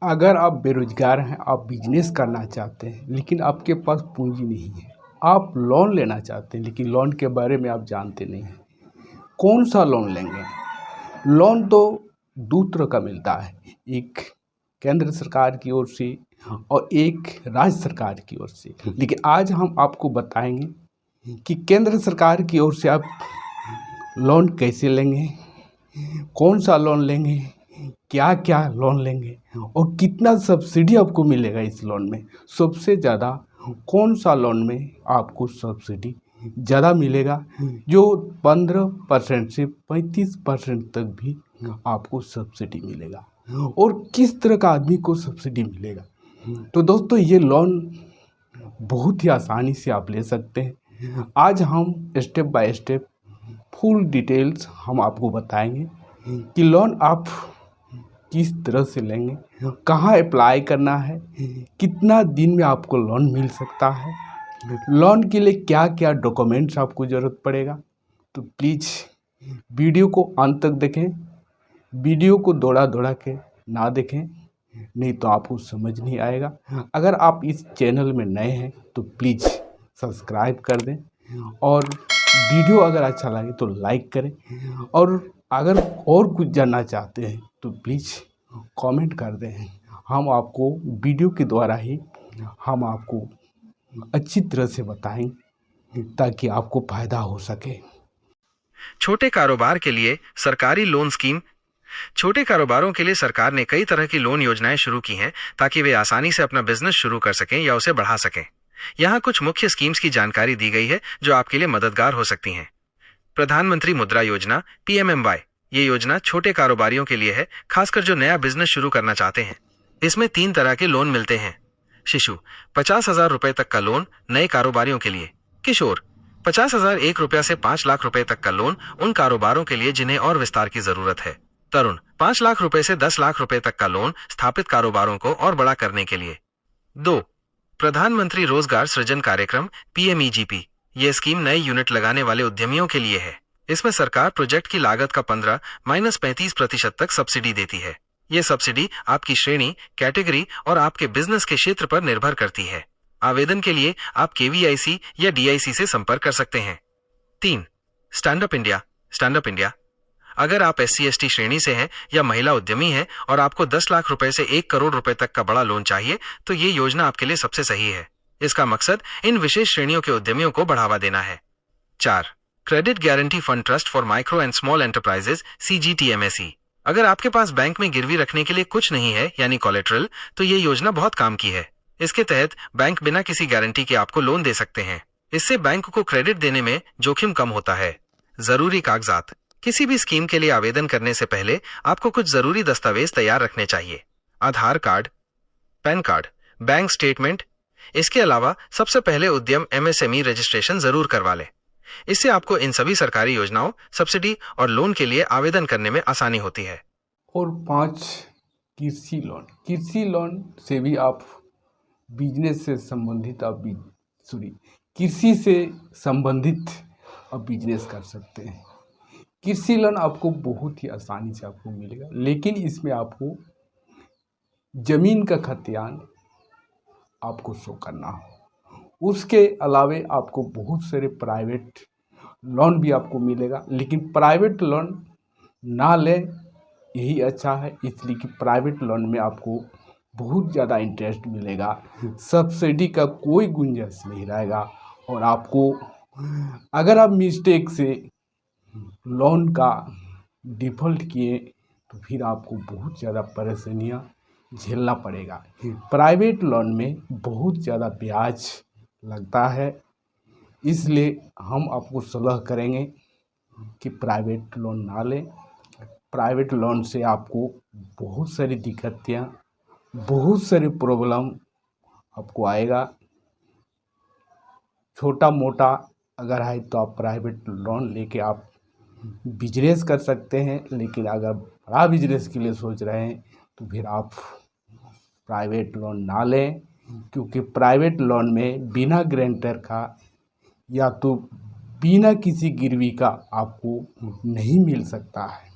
अगर आप बेरोजगार हैं, आप बिजनेस करना चाहते हैं लेकिन आपके पास पूंजी नहीं है, आप लोन लेना चाहते हैं लेकिन लोन के बारे में आप जानते नहीं हैं, कौन सा लोन लेंगे? लोन तो दो तरह का मिलता है, एक केंद्र सरकार की ओर से और एक राज्य सरकार की ओर से। लेकिन आज हम आपको बताएंगे कि केंद्र सरकार की ओर से आप लोन कैसे लेंगे, कौन सा लोन लेंगे, क्या क्या लोन लेंगे और कितना सब्सिडी आपको मिलेगा इस लोन में। सबसे ज़्यादा कौन सा लोन में आपको सब्सिडी ज़्यादा मिलेगा, जो 15% से 35% तक भी आपको सब्सिडी मिलेगा, और किस तरह का आदमी को सब्सिडी मिलेगा। तो दोस्तों, ये लोन बहुत ही आसानी से आप ले सकते हैं। आज हम step by step full details हम आपको बताएंगे कि लोन आप किस तरह से लेंगे, कहाँ अप्लाई करना है, कितना दिन में आपको लोन मिल सकता है, लोन के लिए क्या क्या डॉक्यूमेंट्स आपको ज़रूरत पड़ेगा। तो प्लीज़ वीडियो को अंत तक देखें, वीडियो को दौड़ा दौड़ा के ना देखें, नहीं तो आपको समझ नहीं आएगा। अगर आप इस चैनल में नए हैं तो प्लीज़ सब्सक्राइब कर दें, और वीडियो अगर अच्छा लगे तो लाइक करें, और अगर और कुछ जानना चाहते हैं तो प्लीज़ कमेंट कर दें। हम आपको वीडियो के द्वारा ही हम आपको अच्छी तरह से बताएं ताकि आपको फ़ायदा हो सके। छोटे कारोबार के लिए सरकारी लोन स्कीम। छोटे कारोबारों के लिए सरकार ने कई तरह की लोन योजनाएं शुरू की हैं ताकि वे आसानी से अपना बिजनेस शुरू कर सकें या उसे बढ़ा सकें। यहाँ कुछ मुख्य स्कीम्स की जानकारी दी गई है जो आपके लिए मददगार हो सकती हैं। प्रधानमंत्री मुद्रा योजना PMMY, ये योजना छोटे कारोबारियों के लिए है, खासकर जो नया बिजनेस शुरू करना चाहते हैं। इसमें 3 तरह के लोन मिलते हैं। शिशु 50,000 रुपए तक का लोन नए कारोबारियों के लिए। किशोर 50,001 रुपया से 5 लाख रुपए तक का लोन उन कारोबारों के लिए जिन्हें और विस्तार की जरूरत है। तरुण 5 लाख रुपए से 10 लाख रुपए तक का लोन स्थापित कारोबारों को और बड़ा करने के लिए। 2. प्रधानमंत्री रोजगार सृजन कार्यक्रम PMEGP, ये स्कीम नए यूनिट लगाने वाले उद्यमियों के लिए है। इसमें सरकार प्रोजेक्ट की लागत का 15-35% तक सब्सिडी देती है। ये सब्सिडी आपकी श्रेणी, कैटेगरी और आपके बिजनेस के क्षेत्र पर निर्भर करती है। आवेदन के लिए आप KVIC या DIC से संपर्क कर सकते हैं। 3. Stand up India. अगर आप SC/ST श्रेणी से हैं या महिला उद्यमी हैं और आपको 10 लाख रुपए से 1 करोड़ रुपए तक का बड़ा लोन चाहिए, तो ये योजना आपके लिए सबसे सही है। इसका मकसद इन विशेष श्रेणियों के उद्यमियों को बढ़ावा देना है। 4. Credit guarantee fund trust for micro and small enterprises CGTMSE। अगर आपके पास बैंक में गिरवी रखने के लिए कुछ नहीं है, यानी कोलेट्रल, तो ये योजना बहुत काम की है। इसके तहत बैंक बिना किसी गारंटी के आपको लोन दे सकते हैं। इससे बैंक को क्रेडिट देने में जोखिम कम होता है। जरूरी कागजात। किसी भी स्कीम के लिए आवेदन करने से पहले आपको कुछ जरूरी दस्तावेज तैयार रखने चाहिए। Aadhaar card, PAN card, bank statement. इसके अलावा सबसे पहले उद्यम MSME रजिस्ट्रेशन जरूर करवा लें। इससे आपको इन सभी सरकारी योजनाओं, सब्सिडी और लोन के लिए आवेदन करने में आसानी होती है। और 5, कृषि लोन से भी आप बिजनेस से संबंधित कृषि से संबंधित आप बिजनेस कर सकते हैं। कृषि लोन आपको बहुत ही आसानी से आपको मिलेगा, लेकिन इसमें आपको ज़मीन का खतियान आपको शो करना हो। उसके अलावे आपको बहुत सारे प्राइवेट लोन भी आपको मिलेगा, लेकिन प्राइवेट लोन ना लें, यही अच्छा है, इसलिए कि प्राइवेट लोन में आपको बहुत ज़्यादा इंटरेस्ट मिलेगा, सब्सिडी का कोई गुंजाइश नहीं रहेगा, और आपको अगर आप मिस्टेक से लोन का डिफ़ॉल्ट किए तो फिर आपको बहुत ज़्यादा परेशानियाँ झेलना पड़ेगा। प्राइवेट लोन में बहुत ज़्यादा ब्याज लगता है, इसलिए हम आपको सलाह करेंगे कि प्राइवेट लोन ना लें। प्राइवेट लोन से आपको बहुत सारी दिक्कतें, बहुत सारी प्रॉब्लम आपको आएगा। छोटा मोटा अगर है तो आप प्राइवेट लोन लेके आप बिजनेस कर सकते हैं, लेकिन अगर बड़ा बिजनेस के लिए सोच रहे हैं तो फिर आप प्राइवेट लोन ना लें, क्योंकि प्राइवेट लोन में बिना गारंटर का या तो बिना किसी गिरवी का आपको नहीं मिल सकता है।